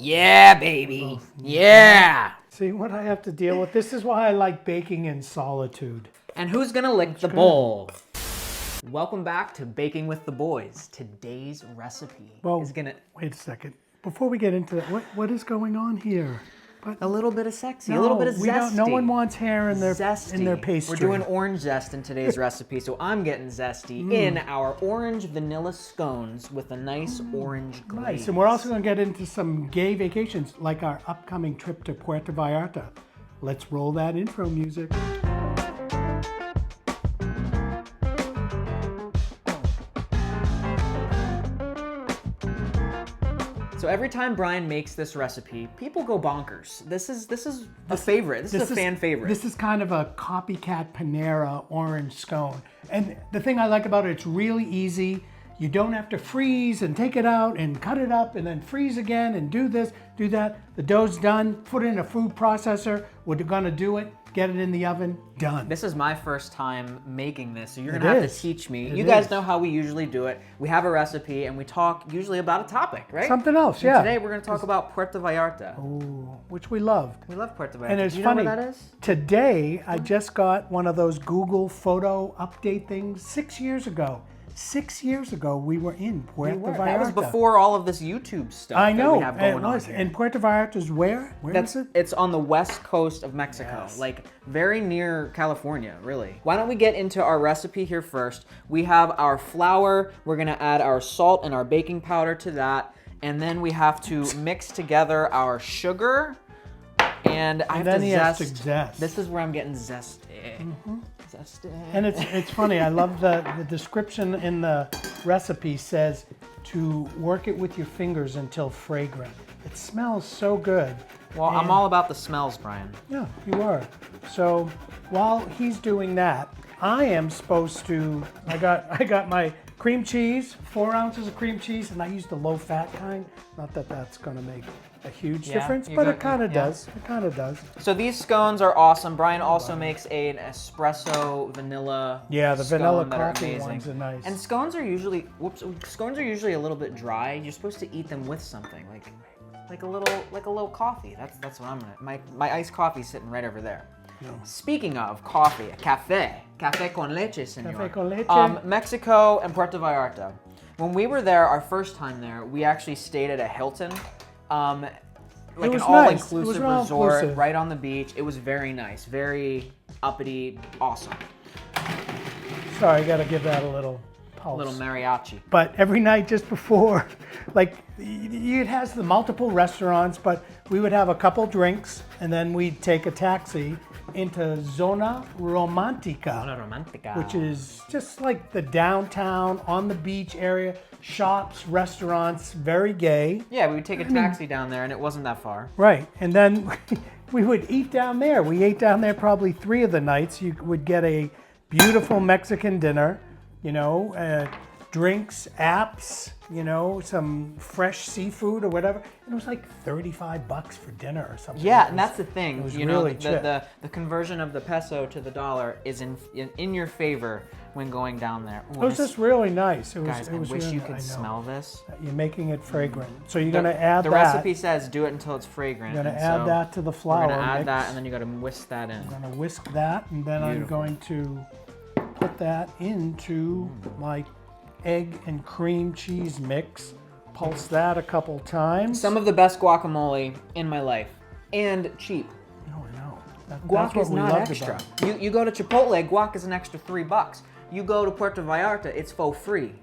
Yeah, baby. Yeah. See what I have to deal with? This is why I like baking in solitude. And who's gonna lick the bowl? Welcome back to Baking with the Boys. Today's recipe is gonna... Wait a second. Before we get into that, what is going on here? A little bit of sexy, a little bit of zesty. No one wants hair in their pastry. We're doing orange zest in today's recipe, so I'm getting zesty in our orange vanilla scones with a nice orange glaze. Nice, and we're also going to get into some gay vacations, like our upcoming trip to Puerto Vallarta. Let's roll that intro music. So every time Brian makes this recipe, people go bonkers. This is a favorite. This is a fan favorite. This is kind of a copycat Panera orange scone. And the thing I like about it, it's really easy. You don't have to freeze and take it out and cut it up and then freeze again and do this, do that. The dough's done, put it in a food processor. We're gonna do it, get it in the oven, done. This is my first time making this, so you're gonna have to teach me. You guys know how we usually do it. We have a recipe and we talk usually about a topic, right? Something else, yeah. Today we're gonna talk about Puerto Vallarta. Ooh, which we loved. We love Puerto Vallarta. And it's do you know funny, where that is? Today I just got one of those Google photo update things 6 years ago. 6 years ago, we were in Puerto Vallarta. That was before all of this YouTube stuff I know, that we have going on here. And Puerto Vallarta is where? Where is it? It's on the west coast of Mexico, like very near California, really. Why don't we get into our recipe here first? We have our flour. We're gonna add our salt and our baking powder to that. And then we have to mix together our sugar. And I have to zest. This is where I'm getting zesty. Zesty. And it's funny, I love the description in the recipe says to work it with your fingers until fragrant. It smells so good. Well, I'm all about the smells, Brian. Yeah, you are. So while he's doing that, I am supposed to, I got my cream cheese, 4 ounces of cream cheese, and I used the low fat kind. Not that that's gonna make a huge difference, but it kind of does. It kind of does. So these scones are awesome. Brian also makes an espresso vanilla. Yeah, the vanilla that coffee ones are nice. And scones are usually a little bit dry. You're supposed to eat them with something, like a little coffee. That's what I'm gonna. My iced coffee's sitting right over there. No. Speaking of coffee, café con leche, senor. Café con leche. Mexico and Puerto Vallarta. When we were there, our first time there, we actually stayed at a Hilton. Like an all-inclusive resort right on the beach. It was very nice, very uppity, awesome. Sorry, I gotta give that a little pulse. A little mariachi. But every night just before, like it has the multiple restaurants, but we would have a couple drinks and then we'd take a taxi into Zona Romantica, which is just like the downtown on the beach area, shops, restaurants, very gay. Yeah, we would take a taxi down there and it wasn't that far. Right, and then we would eat down there. We ate down there probably 3 of the nights. You would get a beautiful Mexican dinner, you know, drinks, apps, you know, some fresh seafood or whatever. And it was like $35 for dinner or something. Yeah, and that's the thing. It was you really know, the conversion of the peso to the dollar is in your favor when going down there. Ooh, it was just really nice. Guys, I wish you could smell this. You're making it fragrant. So you're going to add that. The recipe says do it until it's fragrant. You're going to add that to the flour We're going to add mix. that, and then you got to whisk that in. I'm going to whisk that, and then I'm going to put that into my egg and cream cheese mix. Pulse that a couple times. Some of the best guacamole in my life, and cheap. No, I know. Guac is not extra. You go to Chipotle, guac is an extra $3. You go to Puerto Vallarta, it's for free.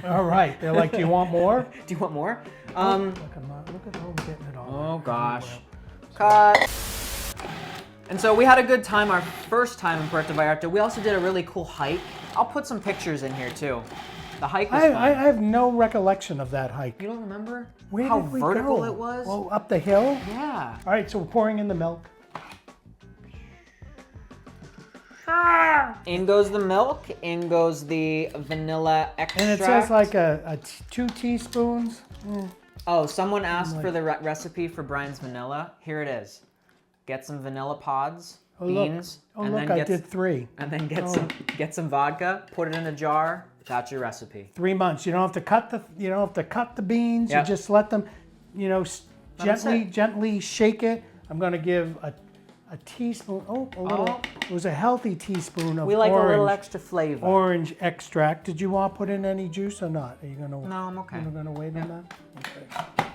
All right. They're like, do you want more? Do you want more? Look at how I'm getting it all. Oh gosh. Cut. And so we had a good time our first time in Puerto Vallarta. We also did a really cool hike. I'll put some pictures in here too. The hike was fun. I have no recollection of that hike. You don't remember? Where how did we vertical go? It was? Well, up the hill? Yeah. All right, so we're pouring in the milk. In goes the milk, in goes the vanilla extract. And it says like 2 teaspoons. Oh, someone asked for the recipe for Brian's vanilla. Here it is. Get some vanilla pods, beans. And then I did 3. And then get some vodka, put it in a jar. That's your recipe. 3 months. You don't have to cut the beans. Yep. You just let them, you know, Gently shake it. I'm going to give a teaspoon, a little, it was a healthy teaspoon of We like a little extra flavor. Orange extract. Did you want to put in any juice or not? Are you going to? No, I'm okay. You're going to wait on that? Okay.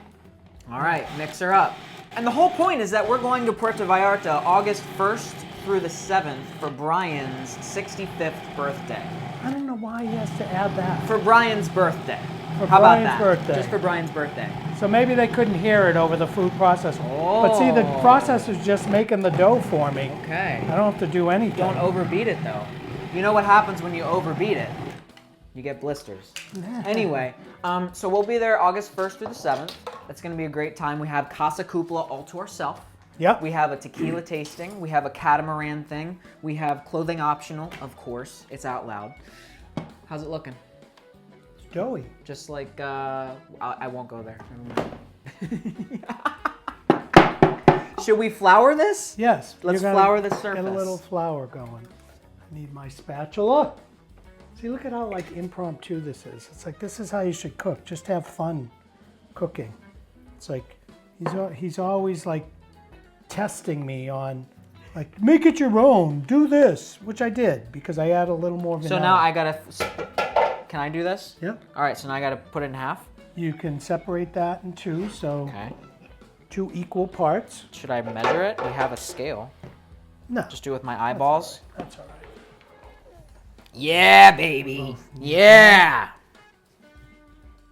All right, mix her up. And the whole point is that we're going to Puerto Vallarta August 1st through the 7th for Brian's 65th birthday. I don't know why he has to add that. For Brian's birthday. For How Brian's about that? birthday. Just for Brian's birthday. So maybe they couldn't hear it over the food processor. Oh. But see, the processor's just making the dough for me. Okay. I don't have to do anything. Don't overbeat it though. You know what happens when you overbeat it? You get blisters. Anyway, so we'll be there August 1st through the 7th. It's going to be a great time. We have Casa Cupola all to ourselves. Yep. We have a tequila tasting. We have a catamaran thing. We have clothing optional, of course. It's out loud. How's it looking? It's doughy. Just like, I won't go there. Should we flour this? Yes. Let's flour the surface. Get a little flour going. I need my spatula. See, look at how like impromptu this is. It's like, this is how you should cook. Just have fun cooking. It's like, he's always like testing me on, like, make it your own, do this, which I did because I add a little more vanilla. So now I gotta, can I do this? Yep. All right, so now I gotta put it in half. You can separate that in two, so Okay. 2 equal parts. Should I measure it? We have a scale. No. Just do it with my eyeballs. That's all right. Yeah, baby. Yeah.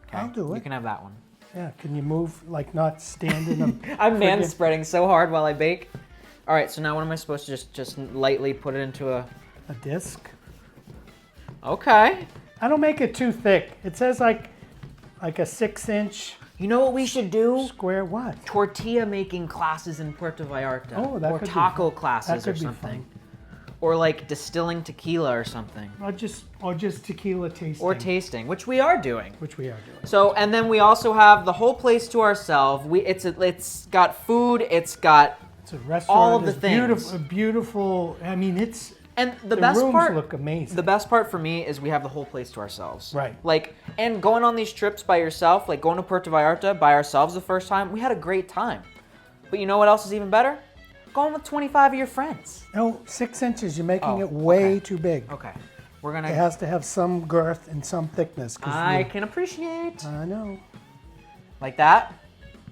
Okay. I'll do it. You can have that one. Yeah, can you move, like not stand in a... I'm man-spreading so hard while I bake. All right, so now what am I supposed to just lightly put it into a disc? Okay. I don't make it too thick. It says like a 6-inch. You know what we should do? Square what? Tortilla making classes in Puerto Vallarta. Oh, that or could be taco fun. classes That or could be something. fun. Or like distilling tequila or something. Or just tequila tasting. Or tasting, which we are doing. Which we are doing. So, and then we also have the whole place to ourselves. It's got food. It's got It's a restaurant. all of the It's things. Beautiful. I mean, it's. And the The best rooms part, look amazing. The best part for me is we have the whole place to ourselves. Right. Like, and going on these trips by yourself, like going to Puerto Vallarta by ourselves the first time, we had a great time. But you know what else is even better? Going with 25 of your friends. No, 6 inches. You're making Oh, it way okay. too big. Okay. We're gonna. It has to have some girth and some thickness. I can appreciate. I know. Like that?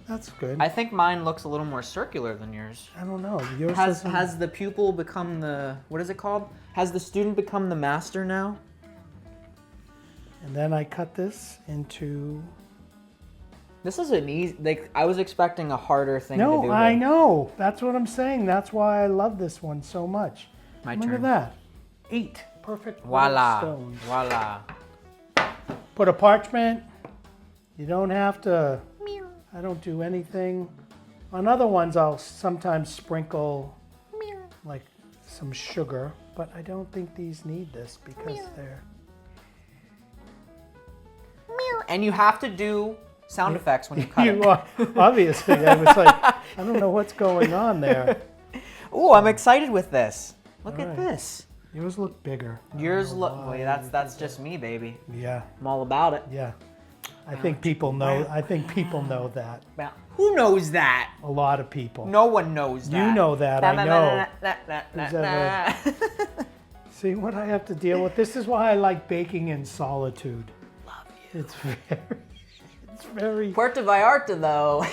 That's good. I think mine looks a little more circular than yours. I don't know. Yours Has the pupil become the, what is it called? Has the student become the master now? And then I cut this into. This is an easy, like, I was expecting a harder thing to do. No, I know. That's what I'm saying. That's why I love this one so much. My Look turn. at that. 8 perfect Voila. stones. Voila. Put a parchment. You don't have to. I don't do anything. On other ones, I'll sometimes sprinkle like some sugar, but I don't think these need this because they're. And you have to do sound effects when you cut it. Are, obviously, I was like, I don't know what's going on there. Ooh, I'm excited with this. Look at right. this. Yours look bigger. Yours look, well, that's just me, baby. Yeah, I'm all about it. yeah. I think people know. I think people know that. Now, who knows that? A lot of people. No one knows that. You know that. I know. Who's know. See what I have to deal with. This is why I like baking in solitude. Love you. It's very. Puerto Vallarta, though.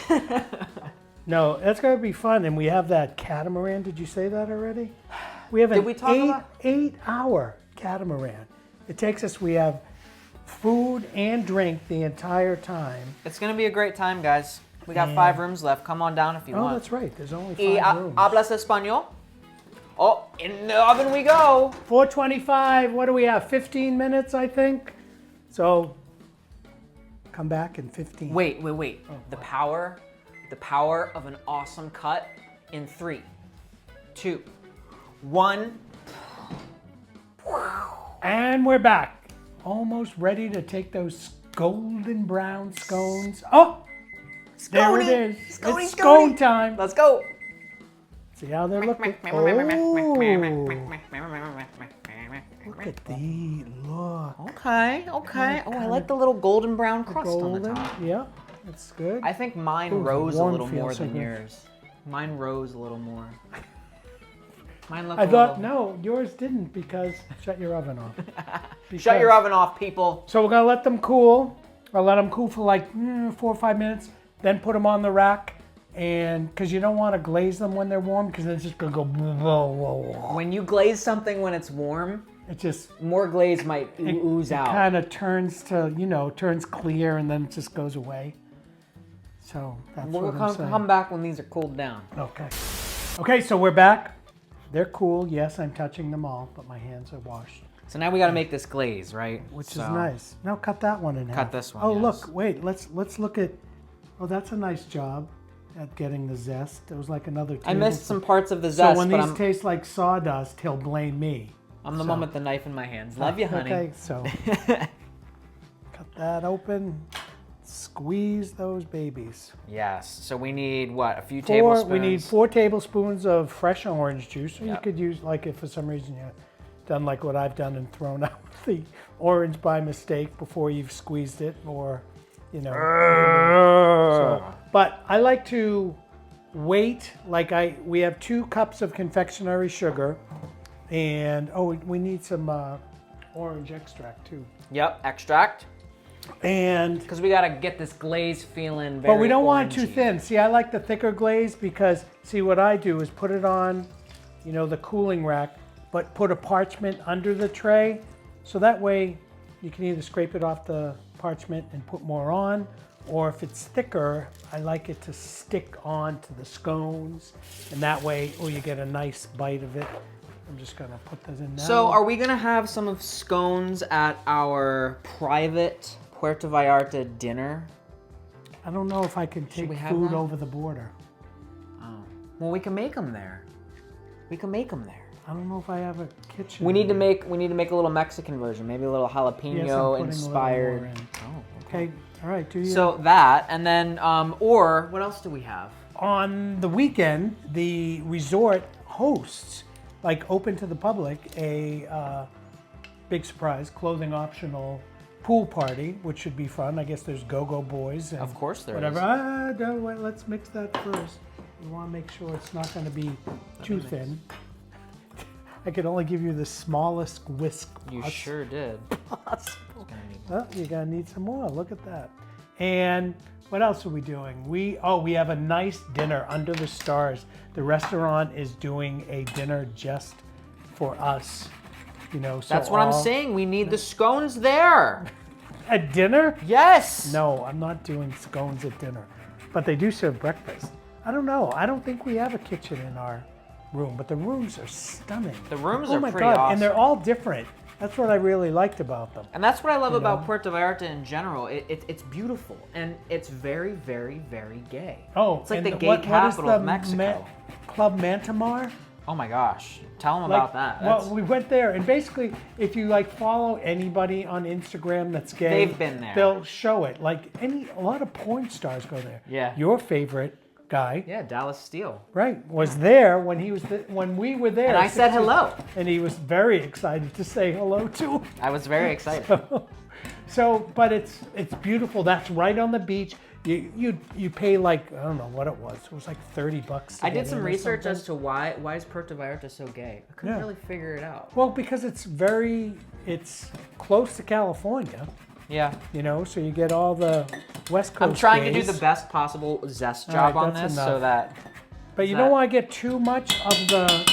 No, that's gonna be fun. And we have that catamaran. Did you say that already? We have an Did we talk about 8-hour catamaran. It takes us. We have food and drink the entire time. It's gonna be a great time, guys. We got 5 rooms left. Come on down if you Oh, want. that's right. There's only 5 Y rooms. hablas español? Oh, in the oven we go. 4:25. What do we have? 15 minutes, I think. So come back in 15. Wait. Oh, The power of an awesome cut in 3, 2, 1. And we're back. Almost ready to take those golden brown scones. Oh, there it is. It's scone time. Let's go. See how they're looking. Oh, look at the look. Okay. Oh, I like the little golden brown crust on the Golden. top. Yeah. It's good. I think mine Ooh, rose a warm little feels more so than good. yours. Mine rose a little more. Mine looked I a thought, little... no, yours didn't because, shut your oven off. Shut your oven off, people. So we're gonna let them cool. I'll let them cool for like 4 or 5 minutes, then put them on the rack. And because you don't want to glaze them when they're warm because it's just gonna go whoa, whoa, whoa. When you glaze something when it's warm, It just more glaze might ooze out. kind of turns to, turns clear and then it just goes away. So that's We'll what I'm saying. come back when these are cooled down. Okay. Okay, so we're back. They're cool. Yes, I'm touching them all, but my hands are washed. So now we got to make this glaze, right? Which is nice. Now cut that one in half. Cut this one, Oh, yes. look, wait, let's look at, oh, that's a nice job at getting the zest. It was like another I missed tablespoon. some parts of the zest, So when but these taste like sawdust, he'll blame me. I'm the mom with the knife in my hands. Love you, honey. Okay, so cut that open. Squeeze those babies. Yes. So we need what? A few tablespoons. We need 4 tablespoons of fresh orange juice. Or Yep. you could use, like, if for some reason you've done like what I've done and thrown out the orange by mistake before you've squeezed it, or but I like to wait. Like we have 2 cups of confectionery sugar, and we need some orange extract too. Yep. Extract. And Because we got to get this glaze feeling very but we don't want it too orangey. thin. See, I like the thicker glaze because, see, what I do is put it on, the cooling rack, but put a parchment under the tray. So that way you can either scrape it off the parchment and put more on, or if it's thicker, I like it to stick on to the scones. And that way, you get a nice bite of it. I'm just gonna put this in now. So are we going to have some of scones at our private Puerto Vallarta dinner? I don't know if I can take we have food that? over the border. Oh. Well, we can make them there. We can make them there. I don't know if I have a kitchen. We need to make a little Mexican version, maybe a little Yes, I'm putting jalapeno a little inspired. more in. Oh, Okay, all right, do you? So that, and then, or what else do we have? On the weekend, the resort hosts, like open to the public, a big surprise, clothing optional pool party, which should be fun. I guess there's go-go boys and Of course there whatever. is. No, wait, let's mix that first. We want to make sure it's not going to be too thin. I could only give you the smallest whisk You sure did. possible. Oh, you're gonna need some more. Look at that. And what else are we doing? We have a nice dinner under the stars. The restaurant is doing a dinner just for us. So That's what I'm saying. We need the scones there. At dinner? Yes. No, I'm not doing scones at dinner. But they do serve breakfast. I don't know. I don't think we have a kitchen in our room, but the rooms are stunning. The rooms oh are my pretty God. awesome. And they're all different. That's what I really liked about them. And that's what I love about Puerto Vallarta in general. It's beautiful, and it's very, very, very gay. Oh, it's like and the gay what is capital the of Mexico. Club Mantamar? Oh my gosh. Tell them about that. Well, we went there, and basically, if you follow anybody on Instagram that's gay, They've been there. They'll show it. A lot of porn stars go there. Yeah. Your favorite guy, Yeah, Dallas Steele. right, was there when when we were there. And I said hello. And he was very excited to say hello to. I was very excited. But it's beautiful. That's right on the beach. You pay I don't know what it was. It was like $30. I did some research as to why is Puerto Vallarta so gay. I couldn't Yeah. really figure it out. Well, because it's close to California. Yeah. So you get all the West Coast. I'm trying to do gays. the best possible zest All job right, on that's this so enough. that. But you don't want to get too much of the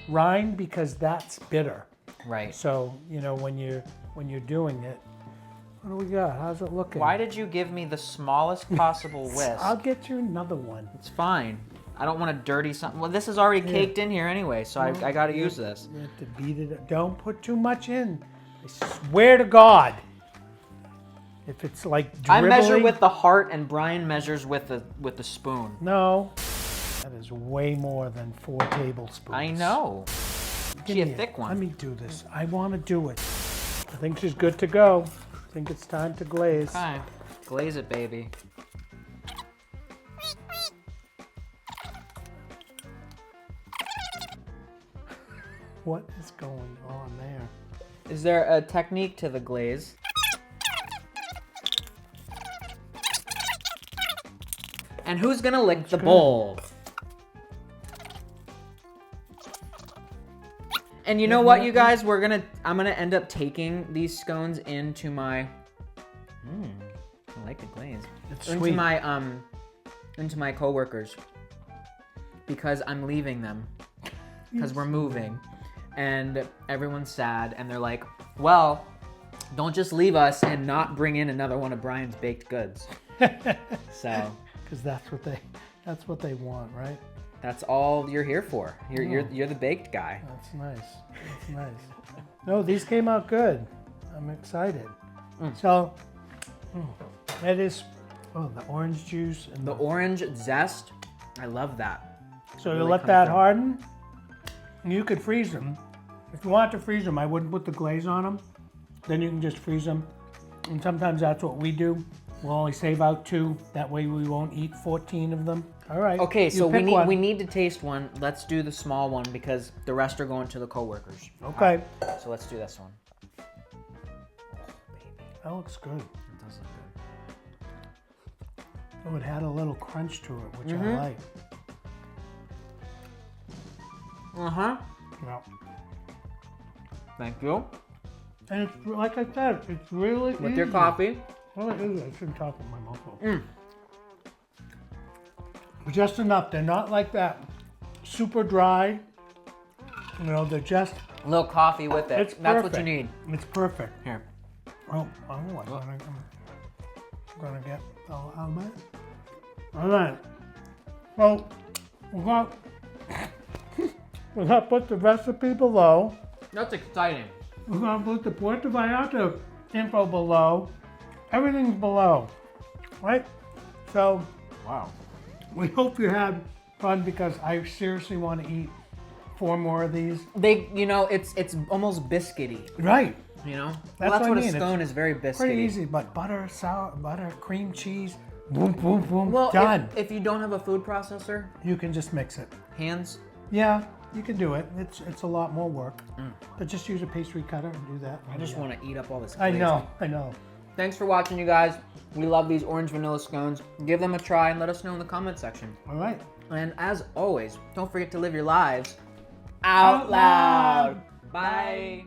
rind because that's bitter. Right. So when you're doing it, what do we got? How's it looking? Why did you give me the smallest possible whisk? I'll get you another one. It's fine. I don't want to dirty something. Well, this is already caked in here anyway, so I got to use this. You have to beat it. Don't put too much in. I swear to God. If it's like dribbling, I measure with the heart, and Brian measures with the spoon. No. That is way more than 4 tablespoons. I know. Give She a me it. thick one. Let me do this. I want to do it. I think she's good to go. I think it's time to glaze. Okay. Glaze it, baby. What is going on there? Is there a technique to the glaze? And who's gonna lick the bowl? And you know what, you guys? I'm gonna end up taking these scones into my. I like the glaze. It's into sweet. Into my coworkers because I'm leaving them because we're moving, and everyone's sad, and they're like, "Well, don't just leave us and not bring in another one of Brian's baked goods." So, because that's what they want, right? that's all you're here for. You're the baked guy. That's nice. That's nice. No, these came out good. I'm excited. So, that is the orange juice and The orange zest, I love that. So Really you let comes that through. harden. You could freeze them. If you want to freeze them, I wouldn't put the glaze on them. Then you can just freeze them. And sometimes that's what we do. We'll only save out 2. That way we won't eat 14 of them. All right. Okay, you so pick one. we need to taste one. Let's do the small one because the rest are going to the coworkers. Okay. So let's do this one. Oh, baby, That looks good. it does look good. Oh, it had a little crunch to it, which Mm-hmm. I like. Uh-huh. Yeah. Thank you. And it's, like I said, it's really With easy. your coffee. Well, it is. I shouldn't talk with my mouth. Just enough. They're not like that super dry. You know, they're just, A little coffee with it. it's That's perfect. what you need. It's perfect. Here. Oh, I'm gonna get a little bit. All right. So, we're gonna put the recipe below. That's exciting. We're gonna put the Puerto Vallarta info below. Everything's below, right? So, Wow. we hope you had fun because I seriously want to eat 4 more of these. It's almost biscuity. Right. You know? That's That's what I what mean. a scone is, very biscuity. Pretty easy, but butter, cream cheese, boom, boom, boom, Well, done. if you don't have a food processor, You can just mix it. hands. Yeah, you can do it. It's a lot more work, but just use a pastry cutter and do that. I just want to eat up all this. I glaze. know. Thanks for watching, you guys. We love these orange vanilla scones. Give them a try and let us know in the comment section. All right. And as always, don't forget to live your lives Out out loud. loud. Bye.